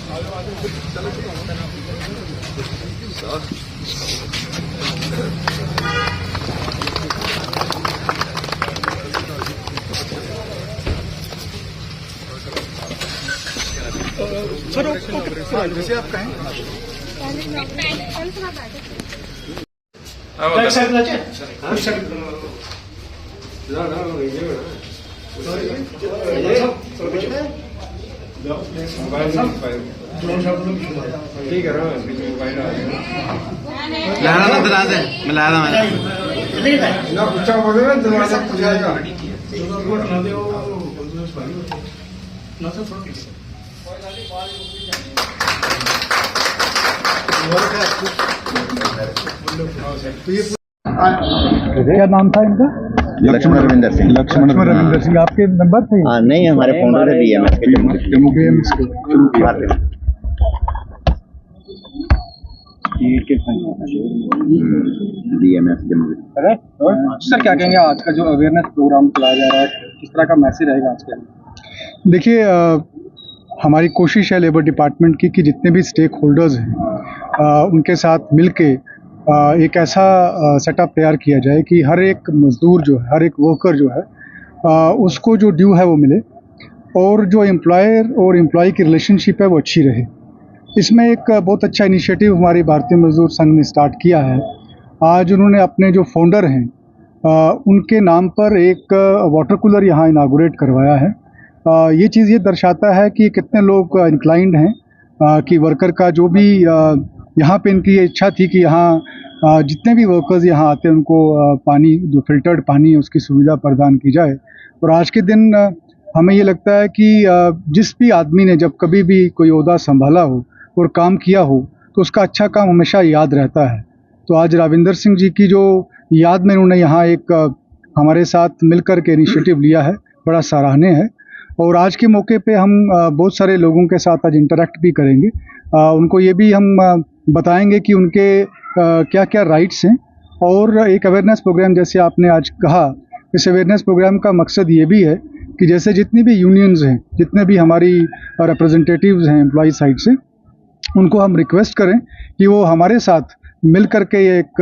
Sir जैसे आप कहें ठीक है मिला था मैंने पूछा बोले ना दरवाजा खुल जाएगा क्या नाम था इनका? लक्ष्मण रविंदर सिंह। लक्ष्मण रविंदर सिंह आपके मेंबर थे? हाँ नहीं, हमारे फाउंडर है बीएमएस के, जम्मू बीएमएस के शुरू किया। बीएमएस जम्मू। सर क्या कहेंगे आज का जो अवेयरनेस प्रोग्राम चलाया जा रहा है, किस तरह का मैसेज रहेगा आज के? देखिए हमारी कोशिश है लेबर डिपार्टमेंट की कि जितने भी स्टेक होल्डर्स हैं उनके साथ मिलके एक ऐसा सेटअप तैयार किया जाए कि हर एक मजदूर जो है, हर एक वर्कर जो है उसको जो ड्यू है वो मिले और जो एम्प्लॉयर और एम्प्लॉय की रिलेशनशिप है वो अच्छी रहे। इसमें एक बहुत अच्छा इनिशिएटिव हमारी भारतीय मजदूर संघ ने स्टार्ट किया है। आज उन्होंने अपने जो फाउंडर हैं उनके नाम पर एक वाटर कूलर यहाँ इनागुरेट करवाया है। ये चीज़ ये दर्शाता है कि कितने लोग इंक्लाइंड हैं कि वर्कर का जो भी यहाँ पे इनकी ये इच्छा थी कि यहाँ जितने भी वर्कर्स यहाँ आते हैं उनको पानी जो फिल्टर्ड पानी है उसकी सुविधा प्रदान की जाए। और आज के दिन हमें ये लगता है कि जिस भी आदमी ने जब कभी भी कोई ओहदा संभाला हो और काम किया हो तो उसका अच्छा काम हमेशा याद रहता है। तो आज राविंदर सिंह जी की जो याद में उन्होंने यहाँ एक हमारे साथ मिलकर के इनिशिएटिव लिया है, बड़ा सराहनीय है। और आज के मौके पे हम बहुत सारे लोगों के साथ आज इंटरेक्ट भी करेंगे। उनको ये भी हम बताएंगे कि उनके क्या क्या राइट्स हैं। और एक अवेयरनेस प्रोग्राम जैसे आपने आज कहा, इस अवेयरनेस प्रोग्राम का मकसद ये भी है कि जैसे जितनी भी यूनियंस हैं, जितने भी हमारी रिप्रेजेंटेटिव्स हैं एम्प्लॉय साइड से, उनको हम रिक्वेस्ट करें कि वो हमारे साथ मिल करके एक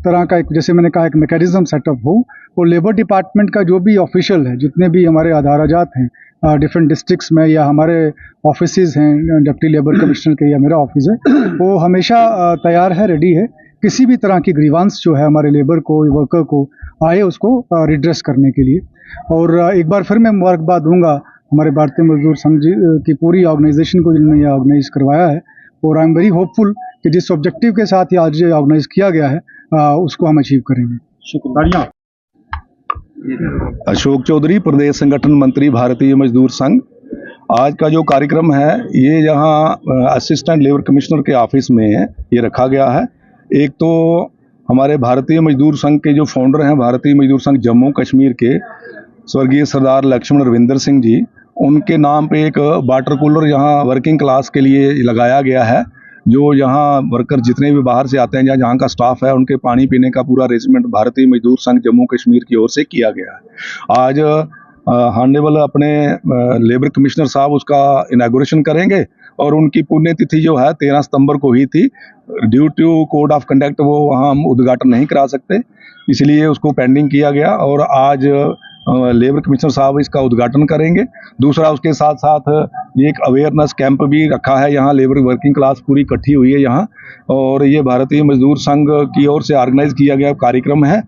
तरह का एक जैसे मैंने कहा एक मैकेनिज्म सेटअप हो। और लेबर डिपार्टमेंट का जो भी ऑफिशियल है, जितने भी हमारे आधाराजात हैं डिफरेंट डिस्ट्रिक्ट्स में या हमारे ऑफिसेज हैं, डिप्टी लेबर कमिश्नर के या मेरा ऑफिस है, वो हमेशा तैयार है, रेडी है किसी भी तरह की ग्रीवांस जो है हमारे लेबर को वर्कर को आए उसको रिड्रेस करने के लिए। और एक बार फिर मैं मुबारकबाद दूंगा हमारे भारतीय मजदूर संघ की पूरी ऑर्गेनाइजेशन को जिन्होंने यह ऑर्गेनाइज करवाया है। और आई एम वेरी होपफुल कि जिस ऑब्जेक्टिव के साथ ये आज ऑर्गेनाइज किया गया है उसको हम अचीव करेंगे। शुक्रिया। अशोक चौधरी, प्रदेश संगठन मंत्री, भारतीय मजदूर संघ। आज का जो कार्यक्रम है ये यहाँ असिस्टेंट लेबर कमिश्नर के ऑफिस में ये रखा गया है। एक तो हमारे भारतीय मजदूर संघ के जो फाउंडर हैं, भारतीय मजदूर संघ जम्मू कश्मीर के स्वर्गीय सरदार लक्ष्मण रविंदर सिंह जी, उनके नाम पे एक वाटर कूलर यहाँ वर्किंग क्लास के लिए लगाया गया है। जो यहाँ वर्कर जितने भी बाहर से आते हैं या जहाँ का स्टाफ है उनके पानी पीने का पूरा अरेंजमेंट भारतीय मजदूर संघ जम्मू कश्मीर की ओर से किया गया है। आज हार्नेबल अपने लेबर कमिश्नर साहब उसका इनागुरेशन करेंगे और उनकी पुण्यतिथि जो है 13 सितंबर को ही थी। Due to code of conduct वो वहाँ हम उद्घाटन नहीं करा सकते, इसलिए उसको पेंडिंग किया गया और आज लेबर कमिश्नर साहब इसका उद्घाटन करेंगे। दूसरा उसके साथ साथ एक अवेयरनेस कैंप भी रखा है। यहाँ लेबर वर्किंग क्लास पूरी इकट्ठी हुई है यहाँ, और ये भारतीय मजदूर संघ की ओर से ऑर्गेनाइज किया गया कार्यक्रम है।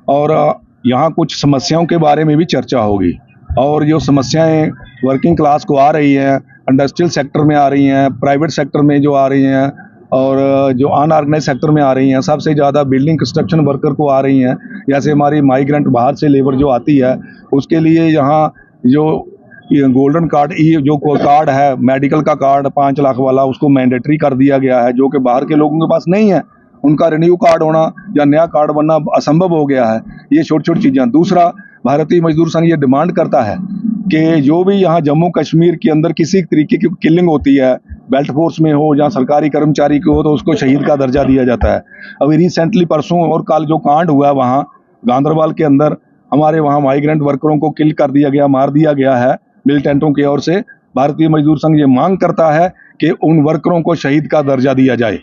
और यहाँ कुछ समस्याओं के बारे में भी चर्चा होगी, और जो समस्याएं वर्किंग क्लास को आ रही हैं, इंडस्ट्रियल सेक्टर में आ रही हैं, प्राइवेट सेक्टर में जो आ रही हैं, और जो अनऑर्गेनाइज सेक्टर में आ रही हैं, सबसे ज़्यादा बिल्डिंग कंस्ट्रक्शन वर्कर को आ रही हैं। जैसे हमारी माइग्रेंट बाहर से लेबर जो आती है उसके लिए यहाँ जो गोल्डन कार्ड जो कार्ड है, मेडिकल का कार्ड 5 लाख वाला, उसको मैंडेटरी कर दिया गया है, जो कि बाहर के लोगों के पास नहीं है। उनका रिन्यू कार्ड होना या नया कार्ड बनना असंभव हो गया है। ये छोटी छोटी चीज़ें। दूसरा, भारतीय मजदूर संघ ये डिमांड करता है कि जो भी यहाँ जम्मू कश्मीर के अंदर किसी तरीके की किलिंग होती है, बेल्ट फोर्स में हो या सरकारी कर्मचारी को हो, तो उसको शहीद का दर्जा दिया जाता है। अभी रिसेंटली परसों और कल जो कांड हुआ वहाँ गांदरबल के अंदर, हमारे वहाँ माइग्रेंट वर्करों को किल कर दिया गया, मार दिया गया है मिलिटेंटों की ओर से। भारतीय मजदूर संघ ये मांग करता है कि उन वर्करों को शहीद का दर्जा दिया जाए।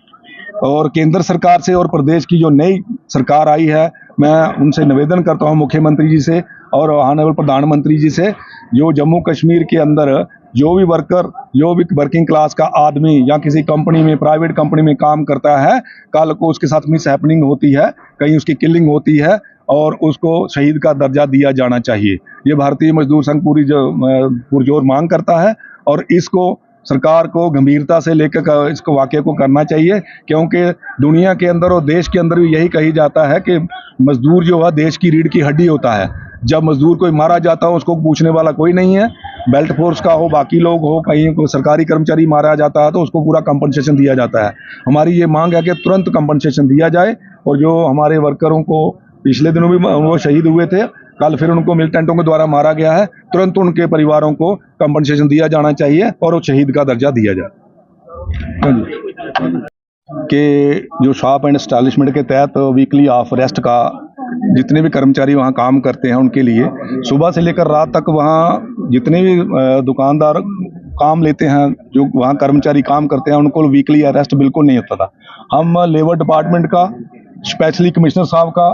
और केंद्र सरकार से और प्रदेश की जो नई सरकार आई है, मैं उनसे निवेदन करता हूं, मुख्यमंत्री जी से और ऑनरेबल प्रधानमंत्री जी से, जो जम्मू कश्मीर के अंदर जो भी वर्कर, जो भी वर्किंग क्लास का आदमी या किसी कंपनी में, प्राइवेट कंपनी में काम करता है, कल को उसके साथ मिस हैपनिंग होती है, कहीं उसकी किलिंग होती है, और उसको शहीद का दर्जा दिया जाना चाहिए। ये भारतीय मजदूर संघ पुरजोर मांग करता है और इसको सरकार को गंभीरता से लेकर इसको वाक़ये को करना चाहिए, क्योंकि दुनिया के अंदर और देश के अंदर भी यही कही जाता है कि मजदूर जो है देश की रीढ़ की हड्डी होता है। जब मजदूर कोई मारा जाता है उसको पूछने वाला कोई नहीं है, बेल्ट फोर्स का हो, बाकी लोग हो, कहीं को सरकारी कर्मचारी मारा जाता है तो उसको पूरा कंपनसेशन दिया जाता है। हमारी ये मांग है कि तुरंत कंपनसेशन दिया जाए, और जो हमारे वर्करों को पिछले दिनों भी वो शहीद हुए थे, कल फिर उनको मिलिटेंटों के द्वारा मारा गया है, तुरंत उनके परिवारों को कंपनसेशन दिया जाना चाहिए और वो शहीद का दर्जा दिया जाए। कि जो शॉप एंड एस्टैब्लिशमेंट के तहत वीकली ऑफ रेस्ट का जितने भी कर्मचारी वहाँ काम करते हैं उनके लिए सुबह से लेकर रात तक वहाँ जितने भी दुकानदार काम लेते हैं, जो वहाँ कर्मचारी काम करते हैं, उनको वीकली अरेस्ट बिल्कुल नहीं होता था। हम लेबर डिपार्टमेंट का, स्पेशली कमिश्नर साहब का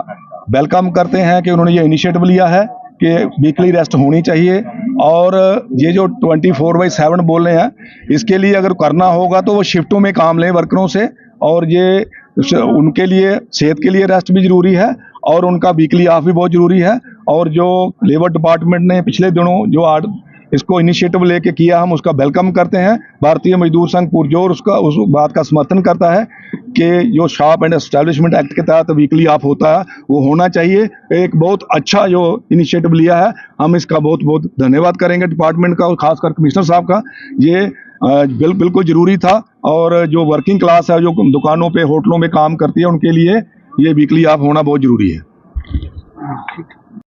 वेलकम करते हैं कि उन्होंने ये इनिशिएटिव लिया है कि वीकली रेस्ट होनी चाहिए, और ये जो 24/7 बोल रहे हैं, इसके लिए अगर करना होगा तो वो शिफ्टों में काम लें वर्करों से, और ये उनके लिए सेहत के लिए रेस्ट भी जरूरी है और उनका वीकली ऑफ भी बहुत जरूरी है। और जो लेबर डिपार्टमेंट ने पिछले दिनों जो इसको इनिशिएटिव लेके किया, हम उसका वेलकम करते हैं। भारतीय मजदूर संघ पुरजोर उस बात का समर्थन करता है कि जो शॉप एंड एस्टैब्लिशमेंट एक्ट के तहत वीकली ऑफ होता है वो होना चाहिए। एक बहुत अच्छा जो इनिशिएटिव लिया है, हम इसका बहुत बहुत धन्यवाद करेंगे डिपार्टमेंट का और खासकर कमिश्नर साहब का। ये बिल्कुल जरूरी था, और जो वर्किंग क्लास है, जो दुकानों पे, होटलों में काम करती है, उनके लिए ये वीकली ऑफ होना बहुत जरूरी है।